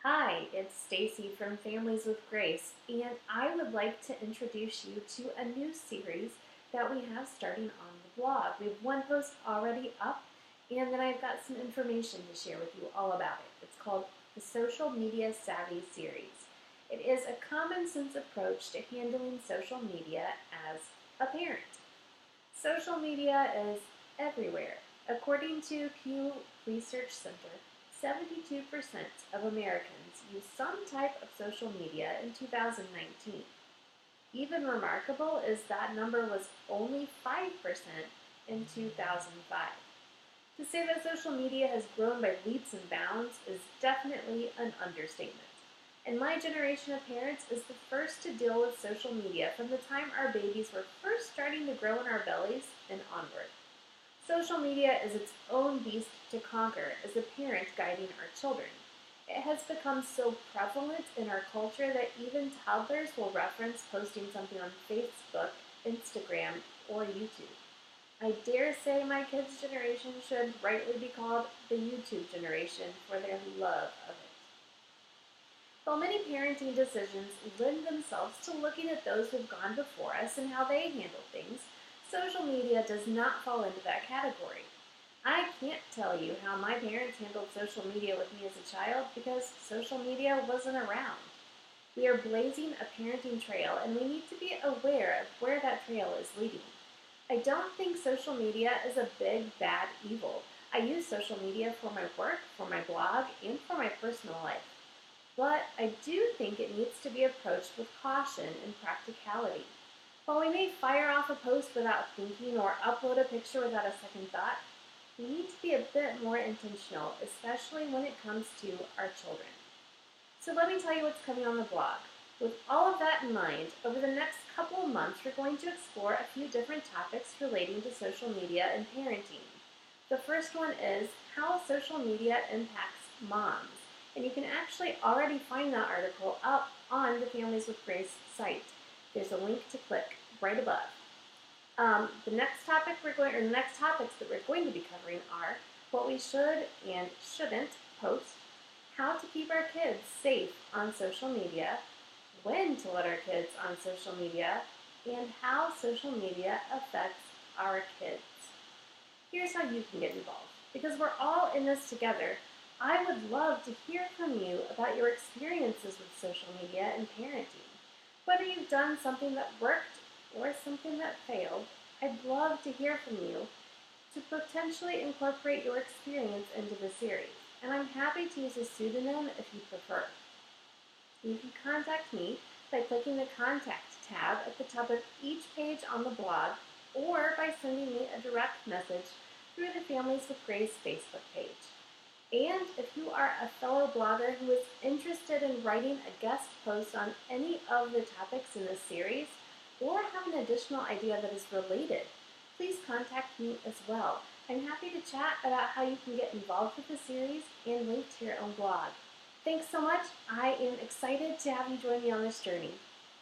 Hi, it's Stacy from Families with Grace, and I would like to introduce you to a new series that we have starting on the blog. We have one post already up, and then I've got some information to share with you all about it. It's called the Social Media Savvy Series. It is a common sense approach to handling social media as a parent. Social media is everywhere. According to Pew Research Center, 72% of Americans use some type of social media in 2019. Even remarkable is that number was only 5% in 2005. To say that social media has grown by leaps and bounds is definitely an understatement. And my generation of parents is the first to deal with social media from the time our babies were first starting to grow in our bellies and onward. Social media is its own beast to conquer as a parent guiding our children. It has become so prevalent in our culture that even toddlers will reference posting something on Facebook, Instagram, or YouTube. I dare say my kids' generation should rightly be called the YouTube generation for their love of it. While many parenting decisions lend themselves to looking at those who've gone before us and how they handle things, social media does not fall into that category. I can't tell you how my parents handled social media with me as a child because social media wasn't around. We are blazing a parenting trail and we need to be aware of where that trail is leading. I don't think social media is a big, bad evil. I use social media for my work, for my blog, and for my personal life. But I do think it needs to be approached with caution and practicality. While we may fire off a post without thinking or upload a picture without a second thought, we need to be a bit more intentional, especially when it comes to our children. So let me tell you what's coming on the blog. With all of that in mind, over the next couple of months, we're going to explore a few different topics relating to social media and parenting. The first one is how social media impacts moms. And you can actually already find that article up on the Families with Grace site. There's a link to click right above. The next topics that we're going to be covering are what we should and shouldn't post, how to keep our kids safe on social media, when to let our kids on social media, and how social media affects our kids. Here's how you can get involved. Because we're all in this together, I would love to hear from you about your experiences with social media and parenting. Whether you've done something that worked or something that failed, I'd love to hear from you to potentially incorporate your experience into the series. And I'm happy to use a pseudonym if you prefer. You can contact me by clicking the Contact tab at the top of each page on the blog or by sending me a direct message through the Families with Grace Facebook page. And if you are a fellow blogger who is interested in writing a guest post on any of the topics in this series, or have an additional idea that is related, please contact me as well. I'm happy to chat about how you can get involved with the series and link to your own blog. Thanks so much. I am excited to have you join me on this journey.